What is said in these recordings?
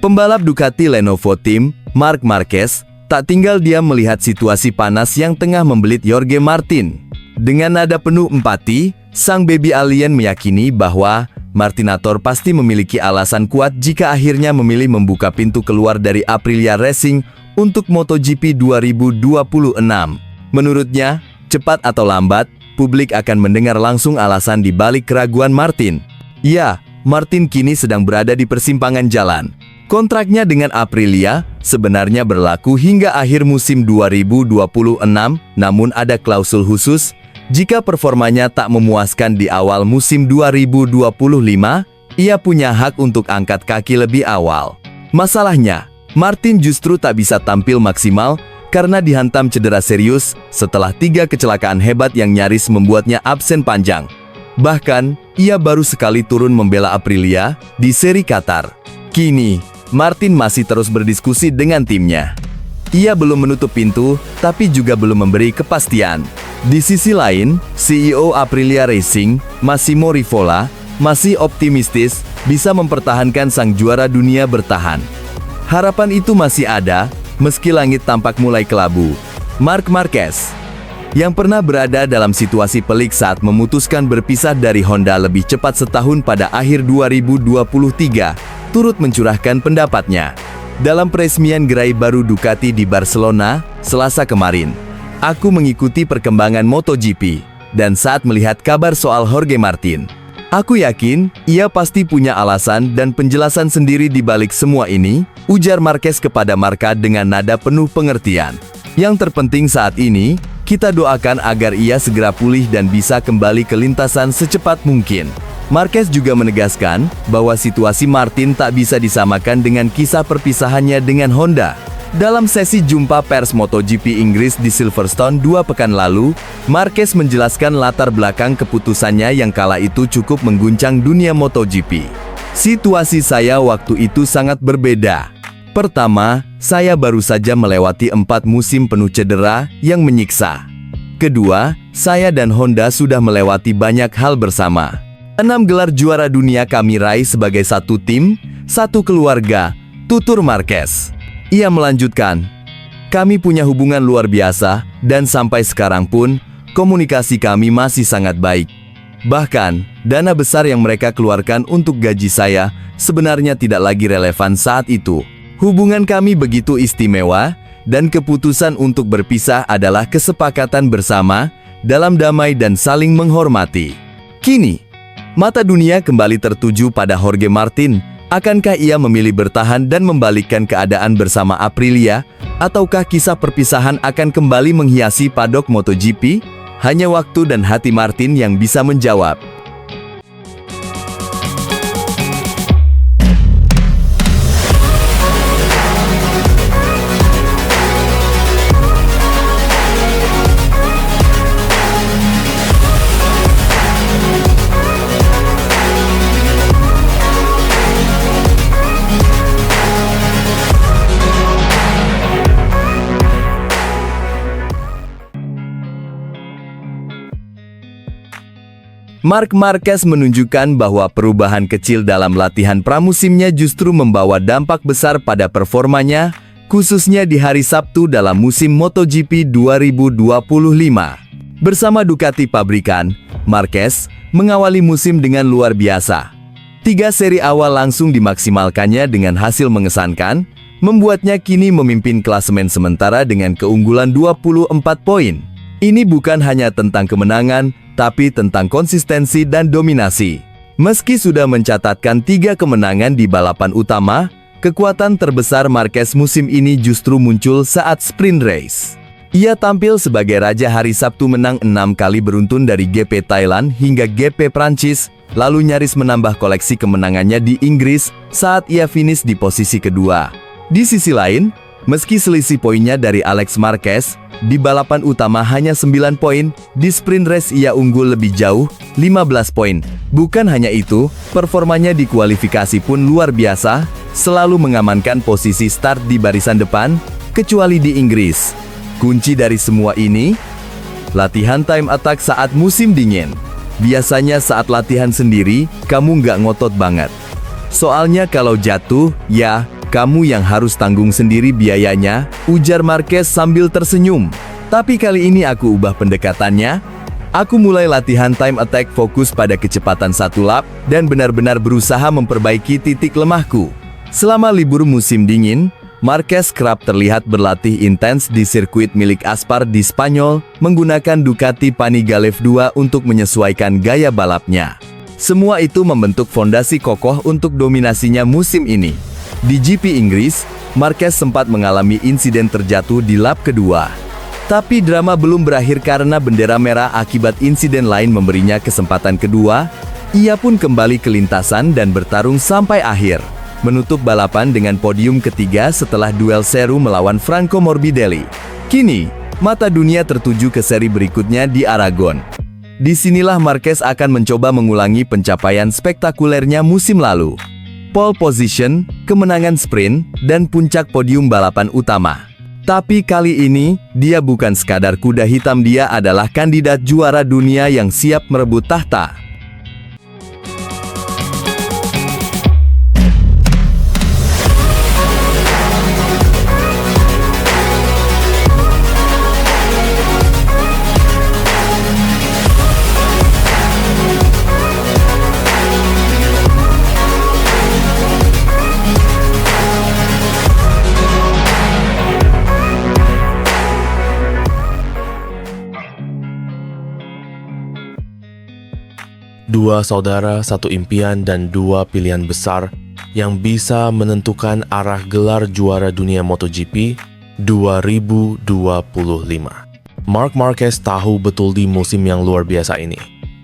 Pembalap Ducati Lenovo Team, Marc Marquez, tak tinggal diam melihat situasi panas yang tengah membelit Jorge Martin. Dengan nada penuh empati, sang baby alien meyakini bahwa Martinator pasti memiliki alasan kuat jika akhirnya memilih membuka pintu keluar dari Aprilia Racing untuk MotoGP 2026. Menurutnya, cepat atau lambat, publik akan mendengar langsung alasan di balik keraguan Martin. Ya, Martin kini sedang berada di persimpangan jalan. Kontraknya dengan Aprilia sebenarnya berlaku hingga akhir musim 2026, namun ada klausul khusus, jika performanya tak memuaskan di awal musim 2025, ia punya hak untuk angkat kaki lebih awal. Masalahnya, Martin justru tak bisa tampil maksimal karena dihantam cedera serius setelah 3 kecelakaan hebat yang nyaris membuatnya absen panjang. Bahkan, ia baru sekali turun membela Aprilia di seri Qatar. Kini, Martin masih terus berdiskusi dengan timnya. Ia belum menutup pintu, tapi juga belum memberi kepastian. Di sisi lain, CEO Aprilia Racing, Massimo Rivola, masih optimistis bisa mempertahankan sang juara dunia bertahan. Harapan itu masih ada, meski langit tampak mulai kelabu. Marc Marquez, yang pernah berada dalam situasi pelik saat memutuskan berpisah dari Honda lebih cepat setahun pada akhir 2023, turut mencurahkan pendapatnya. Dalam peresmian gerai baru Ducati di Barcelona, Selasa kemarin, aku mengikuti perkembangan MotoGP, dan saat melihat kabar soal Jorge Martin, aku yakin ia pasti punya alasan dan penjelasan sendiri di balik semua ini, ujar Marquez kepada Marca dengan nada penuh pengertian. Yang terpenting saat ini, kita doakan agar ia segera pulih dan bisa kembali ke lintasan secepat mungkin. Marquez juga menegaskan bahwa situasi Martin tak bisa disamakan dengan kisah perpisahannya dengan Honda. Dalam sesi jumpa pers MotoGP Inggris di Silverstone 2 pekan lalu, Marquez menjelaskan latar belakang keputusannya yang kala itu cukup mengguncang dunia MotoGP. Situasi saya waktu itu sangat berbeda. Pertama, saya baru saja melewati 4 musim penuh cedera yang menyiksa. Kedua, saya dan Honda sudah melewati banyak hal bersama. 6 gelar juara dunia kami raih sebagai satu tim, satu keluarga, tutur Marquez. Ia melanjutkan, kami punya hubungan luar biasa, dan sampai sekarang pun, komunikasi kami masih sangat baik. Bahkan, dana besar yang mereka keluarkan untuk gaji saya, sebenarnya tidak lagi relevan saat itu. Hubungan kami begitu istimewa, dan keputusan untuk berpisah adalah kesepakatan bersama, dalam damai dan saling menghormati. Kini, mata dunia kembali tertuju pada Jorge Martin. Akankah ia memilih bertahan dan membalikkan keadaan bersama Aprilia? Ataukah kisah perpisahan akan kembali menghiasi paddock MotoGP? Hanya waktu dan hati Martin yang bisa menjawab. Marc Marquez menunjukkan bahwa perubahan kecil dalam latihan pramusimnya justru membawa dampak besar pada performanya, khususnya di hari Sabtu dalam musim MotoGP 2025. Bersama Ducati pabrikan, Marquez mengawali musim dengan luar biasa. 3 seri awal langsung dimaksimalkannya dengan hasil mengesankan, membuatnya kini memimpin klasemen sementara dengan keunggulan 24 poin. Ini bukan hanya tentang kemenangan, tapi tentang konsistensi dan dominasi. Meski sudah mencatatkan 3 kemenangan di balapan utama, kekuatan terbesar Marquez musim ini justru muncul saat sprint race. Ia tampil sebagai raja hari Sabtu, menang 6 kali beruntun dari GP Thailand hingga GP Prancis, lalu nyaris menambah koleksi kemenangannya di Inggris saat ia finish di posisi kedua. Di sisi lain, meski selisih poinnya dari Alex Marquez, di balapan utama hanya 9 poin, di sprint race ia unggul lebih jauh, 15 poin. Bukan hanya itu, performanya di kualifikasi pun luar biasa, selalu mengamankan posisi start di barisan depan, kecuali di Inggris. Kunci dari semua ini, latihan time attack saat musim dingin. Biasanya saat latihan sendiri, kamu nggak ngotot banget. Soalnya kalau jatuh, ya, Kamu yang harus tanggung sendiri biayanya, ujar Marquez sambil tersenyum. Tapi kali ini aku ubah pendekatannya. Aku mulai latihan time attack fokus pada kecepatan satu lap dan benar-benar berusaha memperbaiki titik lemahku. Selama libur musim dingin, Marquez kerap terlihat berlatih intens di sirkuit milik Aspar di Spanyol menggunakan Ducati Panigale F2 untuk menyesuaikan gaya balapnya. Semua itu membentuk fondasi kokoh untuk dominasinya musim ini. Di GP Inggris, Marquez sempat mengalami insiden terjatuh di lap kedua. Tapi drama belum berakhir karena bendera merah akibat insiden lain memberinya kesempatan kedua. Ia pun kembali ke lintasan dan bertarung sampai akhir, menutup balapan dengan podium ketiga setelah duel seru melawan Franco Morbidelli. Kini, mata dunia tertuju ke seri berikutnya di Aragon. Disinilah Marquez akan mencoba mengulangi pencapaian spektakulernya musim lalu. Pole position, kemenangan sprint, dan puncak podium balapan utama. Tapi kali ini, dia bukan sekadar kuda hitam, dia adalah kandidat juara dunia yang siap merebut tahta. Dua saudara, satu impian, dan dua pilihan besar yang bisa menentukan arah gelar juara dunia MotoGP 2025. Marc Marquez tahu betul di musim yang luar biasa ini,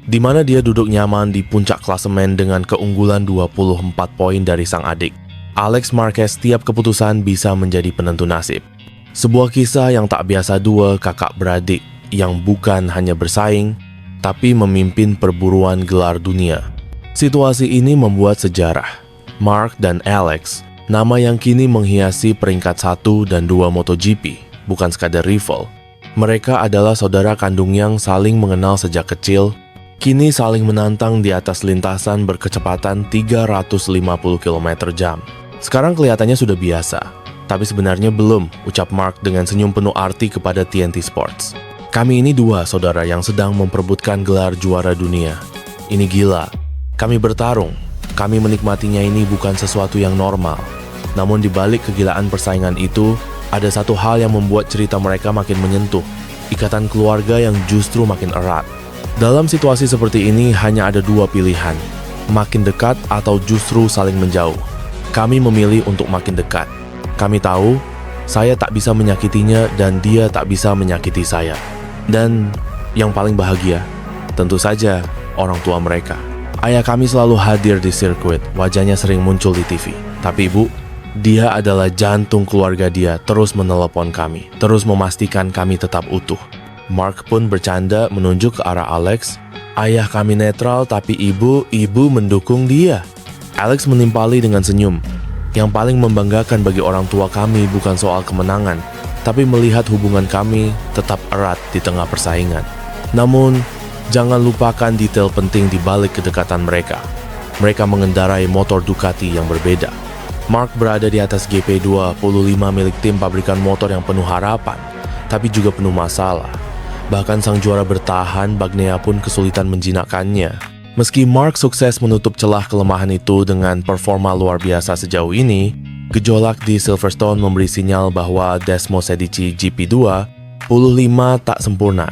di mana dia duduk nyaman di puncak klasemen dengan keunggulan 24 poin dari sang adik. Alex Marquez, setiap keputusan bisa menjadi penentu nasib. Sebuah kisah yang tak biasa, dua kakak beradik yang bukan hanya bersaing, tapi memimpin perburuan gelar dunia. Situasi ini membuat sejarah. Marc dan Alex, nama yang kini menghiasi peringkat 1 dan 2 MotoGP, bukan sekadar rival. Mereka adalah saudara kandung yang saling mengenal sejak kecil, kini saling menantang di atas lintasan berkecepatan 350 km/jam. Sekarang kelihatannya sudah biasa, tapi sebenarnya belum, ucap Marc dengan senyum penuh arti kepada TNT Sports. Kami ini dua saudara yang sedang memperebutkan gelar juara dunia. Ini gila. Kami bertarung. Kami menikmatinya, ini bukan sesuatu yang normal. Namun di balik kegilaan persaingan itu, ada satu hal yang membuat cerita mereka makin menyentuh. Ikatan keluarga yang justru makin erat. Dalam situasi seperti ini hanya ada dua pilihan. Makin dekat atau justru saling menjauh. Kami memilih untuk makin dekat. Kami tahu, saya tak bisa menyakitinya dan dia tak bisa menyakiti saya. Dan yang paling bahagia, tentu saja orang tua mereka. Ayah kami selalu hadir di sirkuit, wajahnya sering muncul di TV. Tapi ibu, dia adalah jantung keluarga, dia terus menelepon kami, terus memastikan kami tetap utuh. Marc pun bercanda menunjuk ke arah Alex. Ayah kami netral, tapi ibu mendukung dia. Alex menimpali dengan senyum. Yang paling membanggakan bagi orang tua kami bukan soal kemenangan, tapi melihat hubungan kami tetap erat di tengah persaingan. Namun, jangan lupakan detail penting di balik kedekatan mereka. Mereka mengendarai motor Ducati yang berbeda. Marc berada di atas GP25 milik tim pabrikan motor yang penuh harapan, tapi juga penuh masalah. Bahkan sang juara bertahan, Bagnaia pun kesulitan menjinakkannya. Meski Marc sukses menutup celah kelemahan itu dengan performa luar biasa sejauh ini, gejolak di Silverstone memberi sinyal bahwa Desmos Edici GP2 25 tak sempurna.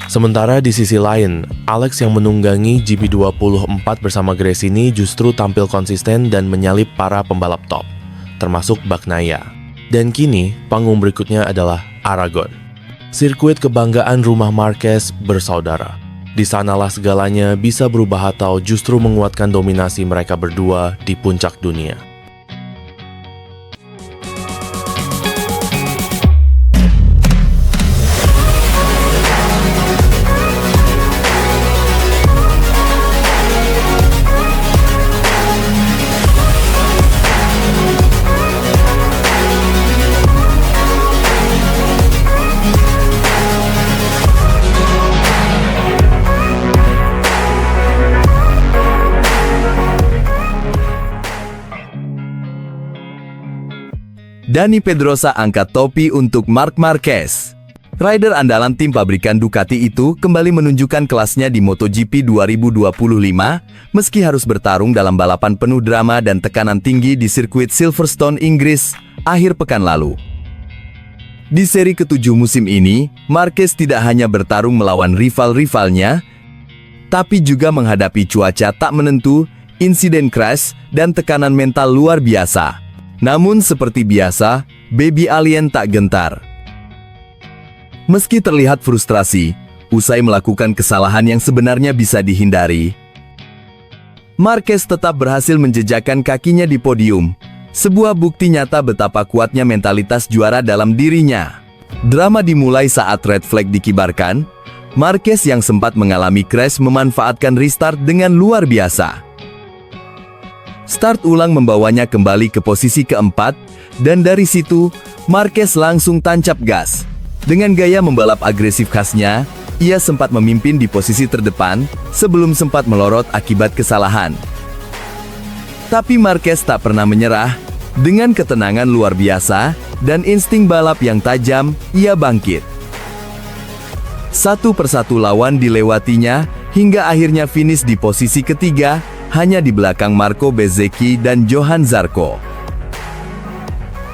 Sementara di sisi lain, Alex yang menunggangi GP24 bersama Gresini justru tampil konsisten dan menyalip para pembalap top, termasuk Bagnaia. Dan kini, panggung berikutnya adalah Aragon. Sirkuit kebanggaan rumah Marquez bersaudara. Di sanalah segalanya bisa berubah atau justru menguatkan dominasi mereka berdua di puncak dunia. Dani Pedrosa angkat topi untuk Marc Marquez. Rider andalan tim pabrikan Ducati itu kembali menunjukkan kelasnya di MotoGP 2025, meski harus bertarung dalam balapan penuh drama dan tekanan tinggi di sirkuit Silverstone, Inggris, akhir pekan lalu. Di seri ke-7 musim ini, Marquez tidak hanya bertarung melawan rival-rivalnya, tapi juga menghadapi cuaca tak menentu, insiden crash, dan tekanan mental luar biasa. Namun seperti biasa, Baby Alien tak gentar. Meski terlihat frustrasi, usai melakukan kesalahan yang sebenarnya bisa dihindari, Marquez tetap berhasil menjejakkan kakinya di podium, sebuah bukti nyata betapa kuatnya mentalitas juara dalam dirinya. Drama dimulai saat red flag dikibarkan. Marquez yang sempat mengalami crash memanfaatkan restart dengan luar biasa. Start ulang membawanya kembali ke posisi keempat, dan dari situ, Marquez langsung tancap gas. Dengan gaya membalap agresif khasnya, ia sempat memimpin di posisi terdepan, sebelum sempat melorot akibat kesalahan. Tapi Marquez tak pernah menyerah. Dengan ketenangan luar biasa, dan insting balap yang tajam, ia bangkit. Satu persatu lawan dilewatinya, hingga akhirnya finish di posisi ketiga, hanya di belakang Marco Bezzecchi dan Johann Zarco.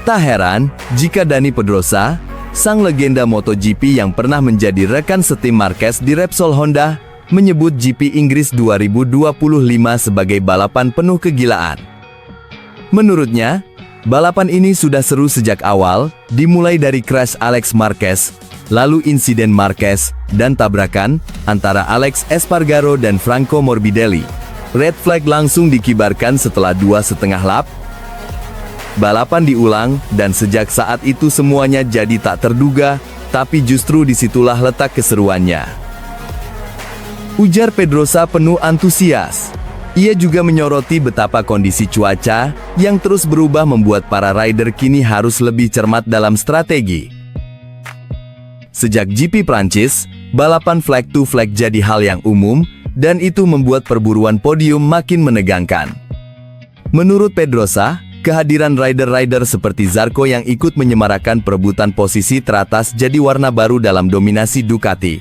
Tak heran jika Dani Pedrosa, sang legenda MotoGP yang pernah menjadi rekan setim Marquez di Repsol Honda, menyebut GP Inggris 2025 sebagai balapan penuh kegilaan. Menurutnya, balapan ini sudah seru sejak awal, dimulai dari crash Alex Marquez, lalu insiden Marquez, dan tabrakan antara Alex Espargaro dan Franco Morbidelli. Red flag langsung dikibarkan setelah 2,5 lap. Balapan diulang, dan sejak saat itu semuanya jadi tak terduga, tapi justru disitulah letak keseruannya. Ujar Pedrosa penuh antusias. Ia juga menyoroti betapa kondisi cuaca yang terus berubah membuat para rider kini harus lebih cermat dalam strategi. Sejak GP Prancis, balapan flag to flag jadi hal yang umum, dan itu membuat perburuan podium makin menegangkan. Menurut Pedrosa, kehadiran rider-rider seperti Zarco yang ikut menyemarakan perebutan posisi teratas jadi warna baru dalam dominasi Ducati.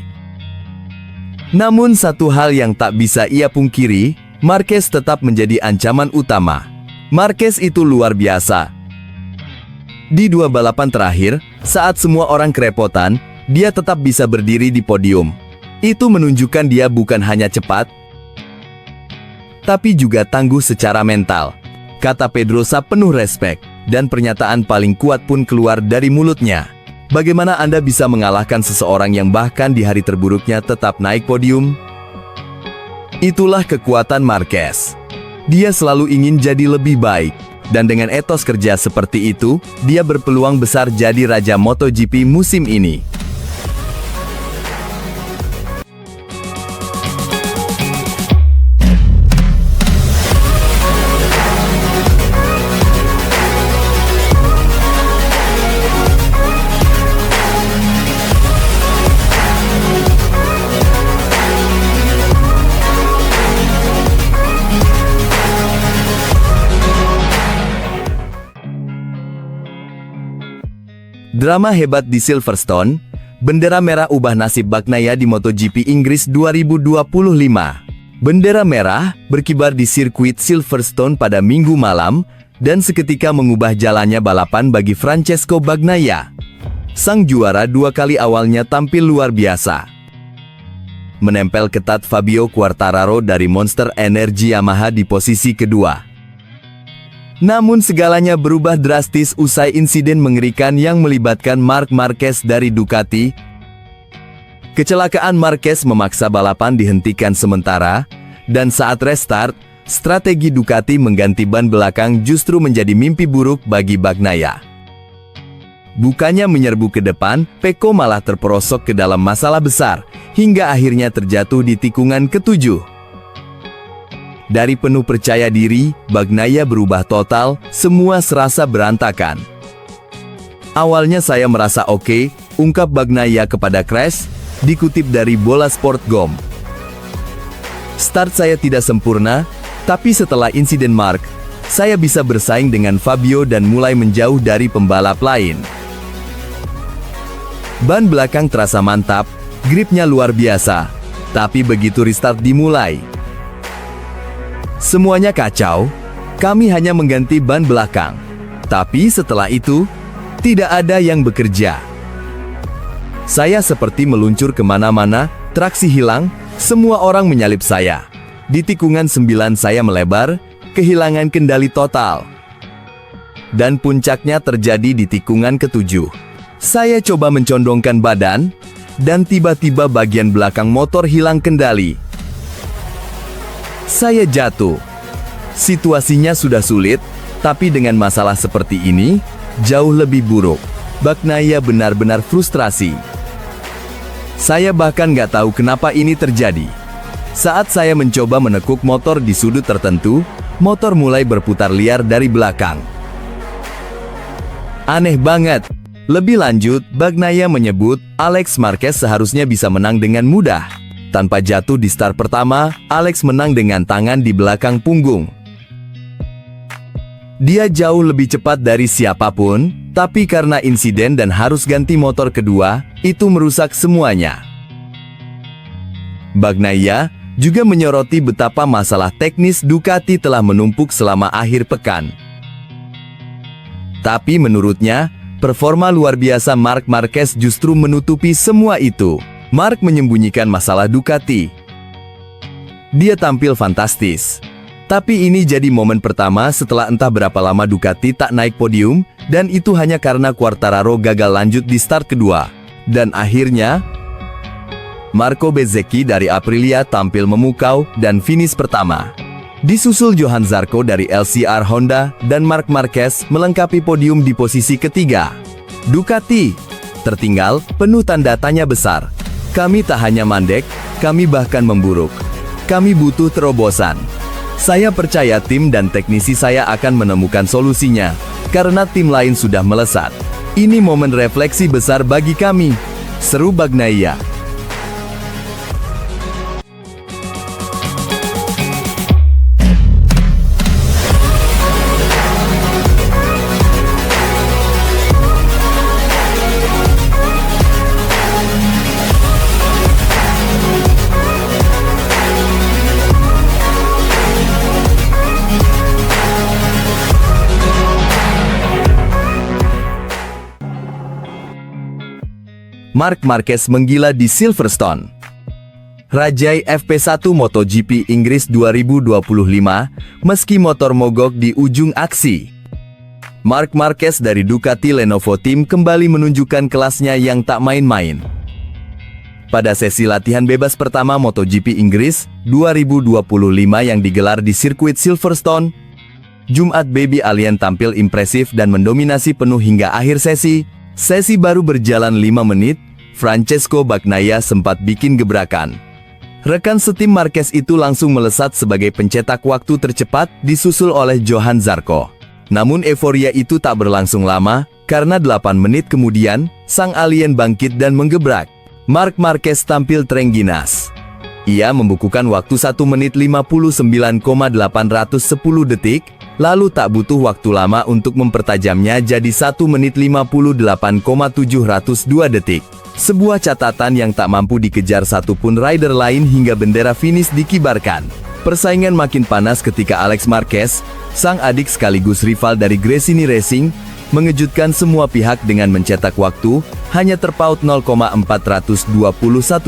Namun satu hal yang tak bisa ia pungkiri, Marquez tetap menjadi ancaman utama. Marquez itu luar biasa. Di 2 balapan terakhir, saat semua orang kerepotan, dia tetap bisa berdiri di podium. Itu menunjukkan dia bukan hanya cepat, tapi juga tangguh secara mental, kata Pedrosa penuh respek, dan pernyataan paling kuat pun keluar dari mulutnya. Bagaimana Anda bisa mengalahkan seseorang yang bahkan di hari terburuknya tetap naik podium? Itulah kekuatan Marquez. Dia selalu ingin jadi lebih baik, dan dengan etos kerja seperti itu, dia berpeluang besar jadi raja MotoGP musim ini. Drama hebat di Silverstone, bendera merah ubah nasib Bagnaia di MotoGP Inggris 2025. Bendera merah berkibar di sirkuit Silverstone pada Minggu malam, dan seketika mengubah jalannya balapan bagi Francesco Bagnaia. Sang juara 2 kali awalnya tampil luar biasa, menempel ketat Fabio Quartararo dari Monster Energy Yamaha di posisi kedua. Namun segalanya berubah drastis usai insiden mengerikan yang melibatkan Marc Marquez dari Ducati. Kecelakaan Marquez memaksa balapan dihentikan sementara, dan saat restart, strategi Ducati mengganti ban belakang justru menjadi mimpi buruk bagi Bagnaia. Bukannya menyerbu ke depan, Pecco malah terperosok ke dalam masalah besar, hingga akhirnya terjatuh di tikungan ke-7. Dari penuh percaya diri, Bagnaia berubah total, semua serasa berantakan. Awalnya saya merasa oke, ungkap Bagnaia kepada Crash, dikutip dari Bola Sport.com. Start saya tidak sempurna, tapi setelah insiden Marc, saya bisa bersaing dengan Fabio dan mulai menjauh dari pembalap lain. Ban belakang terasa mantap, gripnya luar biasa. Tapi begitu restart dimulai, semuanya kacau. Kami hanya mengganti ban belakang. Tapi setelah itu, tidak ada yang bekerja. Saya seperti meluncur kemana-mana, traksi hilang, semua orang menyalip saya. Di tikungan 9 saya melebar, kehilangan kendali total. Dan puncaknya terjadi di tikungan ke-7. Saya coba mencondongkan badan, dan tiba-tiba bagian belakang motor hilang kendali. Saya jatuh. Situasinya sudah sulit, tapi dengan masalah seperti ini, jauh lebih buruk. Bagnaia benar-benar frustrasi. Saya bahkan nggak tahu kenapa ini terjadi. Saat saya mencoba menekuk motor di sudut tertentu, motor mulai berputar liar dari belakang. Aneh banget. Lebih lanjut, Bagnaia menyebut Alex Marquez seharusnya bisa menang dengan mudah. Tanpa jatuh di start pertama, Alex menang dengan tangan di belakang punggung. Dia jauh lebih cepat dari siapapun, tapi karena insiden dan harus ganti motor kedua, itu merusak semuanya. Bagnaia juga menyoroti betapa masalah teknis Ducati telah menumpuk selama akhir pekan. Tapi menurutnya, performa luar biasa Marc Marquez justru menutupi semua itu. Marc menyembunyikan masalah Ducati. Dia tampil fantastis. Tapi ini jadi momen pertama setelah entah berapa lama Ducati tak naik podium, dan itu hanya karena Quartararo gagal lanjut di start kedua. Dan akhirnya, Marco Bezzecchi dari Aprilia tampil memukau dan finish pertama. Disusul Johann Zarco dari LCR Honda dan Marc Marquez melengkapi podium di posisi ketiga. Ducati tertinggal, penuh tanda tanya besar. Kami tak hanya mandek, kami bahkan memburuk. Kami butuh terobosan. Saya percaya tim dan teknisi saya akan menemukan solusinya, karena tim lain sudah melesat. Ini momen refleksi besar bagi kami, seru Bagnaia. Marc Marquez menggila di Silverstone. Rajai FP1 MotoGP Inggris 2025, meski motor mogok di ujung aksi. Marc Marquez dari Ducati Lenovo Team kembali menunjukkan kelasnya yang tak main-main. Pada sesi latihan bebas pertama MotoGP Inggris 2025 yang digelar di sirkuit Silverstone, Jumat Baby Alien tampil impresif dan mendominasi penuh hingga akhir sesi. Sesi baru berjalan 5 menit, Francesco Bagnaia sempat bikin gebrakan. Rekan setim Marquez itu langsung melesat sebagai pencetak waktu tercepat, disusul oleh Johann Zarco. Namun euforia itu tak berlangsung lama, karena 8 menit kemudian, sang alien bangkit dan menggebrak. Marc Marquez tampil terengginas. Ia membukukan waktu 1 menit 59,810 detik, lalu tak butuh waktu lama untuk mempertajamnya jadi 1 menit 58,702 detik. Sebuah catatan yang tak mampu dikejar satupun rider lain hingga bendera finish dikibarkan. Persaingan makin panas ketika Alex Marquez, sang adik sekaligus rival dari Gresini Racing, mengejutkan semua pihak dengan mencetak waktu hanya terpaut 0,421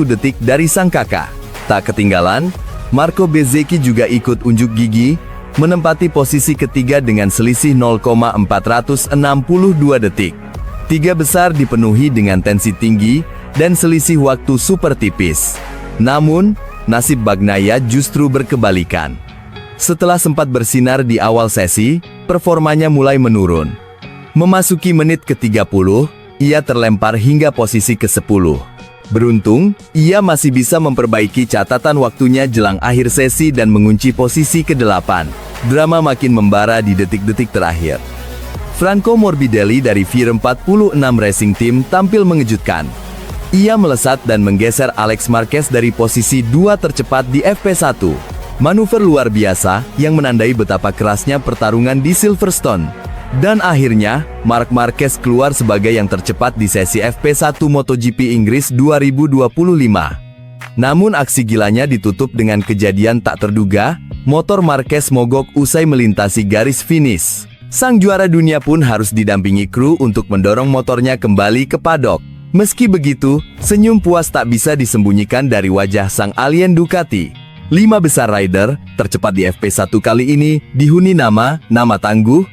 detik dari sang kakak. Tak ketinggalan, Marco Bezzecchi juga ikut unjuk gigi, menempati posisi ketiga dengan selisih 0,462 detik. Tiga besar dipenuhi dengan tensi tinggi dan selisih waktu super tipis. Namun, nasib Bagnaia justru berkebalikan. Setelah sempat bersinar di awal sesi, performanya mulai menurun. Memasuki menit ke-30, ia terlempar hingga posisi ke-10. Beruntung, ia masih bisa memperbaiki catatan waktunya jelang akhir sesi dan mengunci posisi ke-8. Drama makin membara di detik-detik terakhir. Franco Morbidelli dari VR46 Racing Team tampil mengejutkan. Ia melesat dan menggeser Alex Marquez dari posisi 2 tercepat di FP1. Manuver luar biasa yang menandai betapa kerasnya pertarungan di Silverstone. Dan akhirnya, Marc Marquez keluar sebagai yang tercepat di sesi FP1 MotoGP Inggris 2025. Namun aksi gilanya ditutup dengan kejadian tak terduga, motor Marquez mogok usai melintasi garis finish. Sang juara dunia pun harus didampingi kru untuk mendorong motornya kembali ke paddock. Meski begitu, senyum puas tak bisa disembunyikan dari wajah sang alien Ducati. 5 besar rider tercepat di FP1 kali ini dihuni nama tangguh,